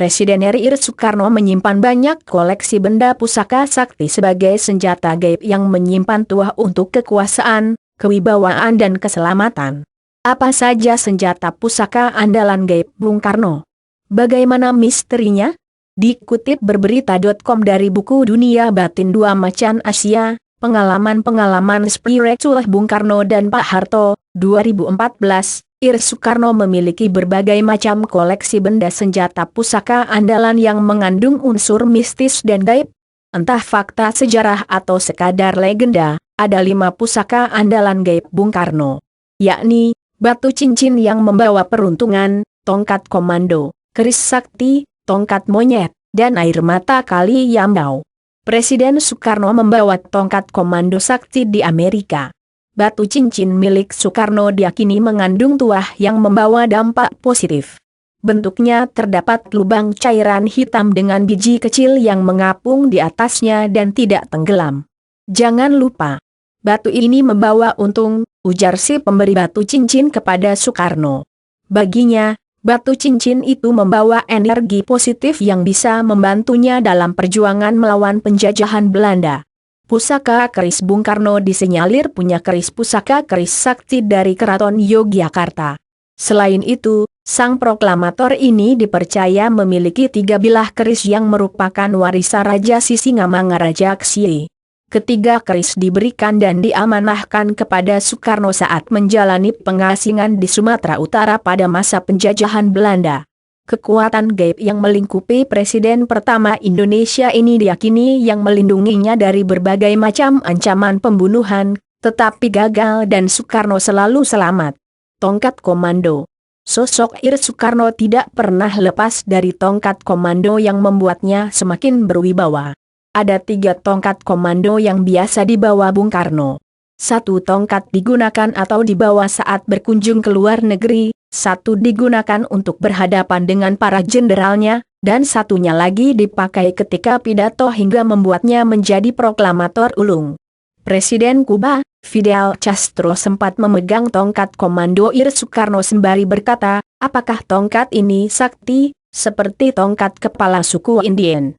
Presiden RI Soekarno menyimpan banyak koleksi benda pusaka sakti sebagai senjata gaib yang menyimpan tuah untuk kekuasaan, kewibawaan dan keselamatan. Apa saja senjata pusaka andalan gaib Bung Karno? Bagaimana misterinya? Dikutip berberita.com dari buku Dunia Batin 2 Macan Asia, Pengalaman-pengalaman spiritual Bung Karno dan Pak Harto, 2014, RI Soekarno memiliki berbagai macam koleksi benda senjata pusaka andalan yang mengandung unsur mistis dan gaib. Entah fakta sejarah atau sekadar legenda, ada 5 pusaka andalan gaib Bung Karno, yakni batu cincin yang membawa peruntungan, tongkat komando, keris sakti, tongkat monyet, dan air mata kali Yambau. Presiden Soekarno membawa tongkat komando sakti di Amerika. Batu cincin milik Soekarno diyakini mengandung tuah yang membawa dampak positif. Bentuknya terdapat lubang cairan hitam dengan biji kecil yang mengapung di atasnya dan tidak tenggelam. Jangan lupa, batu ini membawa untung, ujar si pemberi batu cincin kepada Soekarno. Baginya, batu cincin itu membawa energi positif yang bisa membantunya dalam perjuangan melawan penjajahan Belanda. Pusaka keris Bung Karno disinyalir punya keris pusaka keris sakti dari Keraton Yogyakarta. Selain itu, sang proklamator ini dipercaya memiliki 3 bilah keris yang merupakan warisan Raja Sisingamangaraja Ksiri. Ketiga keris diberikan dan diamanahkan kepada Soekarno saat menjalani pengasingan di Sumatera Utara pada masa penjajahan Belanda. Kekuatan gaib yang melingkupi Presiden pertama Indonesia ini diyakini yang melindunginya dari berbagai macam ancaman pembunuhan, tetapi gagal dan Soekarno selalu selamat. Tongkat komando. Sosok RI Soekarno tidak pernah lepas dari tongkat komando yang membuatnya semakin berwibawa. Ada 3 tongkat komando yang biasa dibawa Bung Karno. 1 tongkat digunakan atau dibawa saat berkunjung ke luar negeri, 1 digunakan untuk berhadapan dengan para jenderalnya, dan 1-nya lagi dipakai ketika pidato hingga membuatnya menjadi proklamator ulung. Presiden Kuba, Fidel Castro sempat memegang tongkat komando RI Soekarno sembari berkata, apakah tongkat ini sakti, seperti tongkat kepala suku Indian?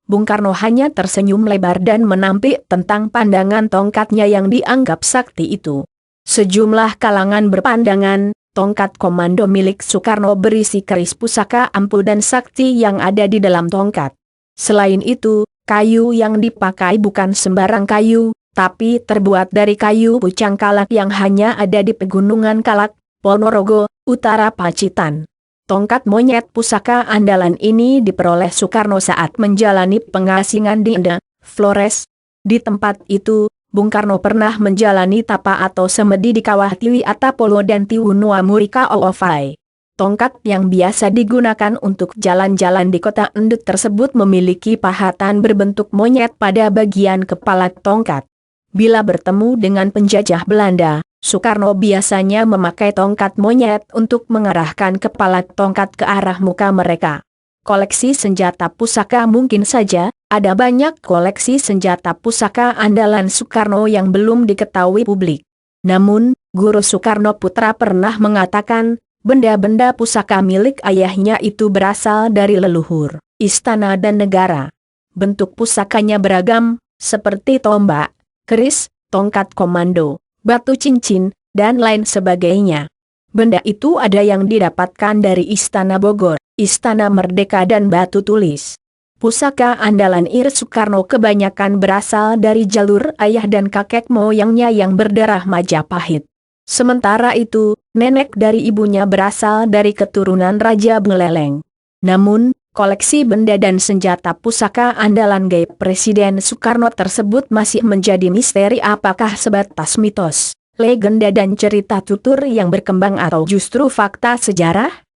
Bung Karno hanya tersenyum lebar dan menampik tentang pandangan tongkatnya yang dianggap sakti itu. Sejumlah kalangan berpandangan, tongkat komando milik Soekarno berisi keris pusaka ampul dan sakti yang ada di dalam tongkat. Selain itu, kayu yang dipakai bukan sembarang kayu, tapi terbuat dari kayu pucang kalak yang hanya ada di Pegunungan Kalak, Ponorogo, Utara Pacitan. Tongkat monyet pusaka andalan ini diperoleh Soekarno saat menjalani pengasingan di Ende, Flores. Di tempat itu, Bung Karno pernah menjalani tapa atau semedi di kawah Tiwi Atapolo dan Tiwunua Murika Oofai. Tongkat yang biasa digunakan untuk jalan-jalan di kota Ende tersebut memiliki pahatan berbentuk monyet pada bagian kepala tongkat. Bila bertemu dengan penjajah Belanda, Soekarno biasanya memakai tongkat monyet untuk mengarahkan kepala tongkat ke arah muka mereka. Koleksi senjata pusaka mungkin saja, ada banyak koleksi senjata pusaka andalan Soekarno yang belum diketahui publik. Namun, Guru Soekarno Putra pernah mengatakan, benda-benda pusaka milik ayahnya itu berasal dari leluhur, istana dan negara. Bentuk pusakanya beragam, seperti tombak, keris, tongkat komando, batu cincin, dan lain sebagainya. Benda itu ada yang didapatkan dari Istana Bogor, Istana Merdeka dan Batu Tulis. Pusaka andalan RI Soekarno kebanyakan berasal dari jalur ayah dan kakek moyangnya yang berdarah Majapahit. Sementara itu, nenek dari ibunya berasal dari keturunan Raja Buleleng. Namun, koleksi benda dan senjata pusaka andalan gaib Presiden Soekarno tersebut masih menjadi misteri, apakah sebatas mitos, legenda dan cerita tutur yang berkembang atau justru fakta sejarah?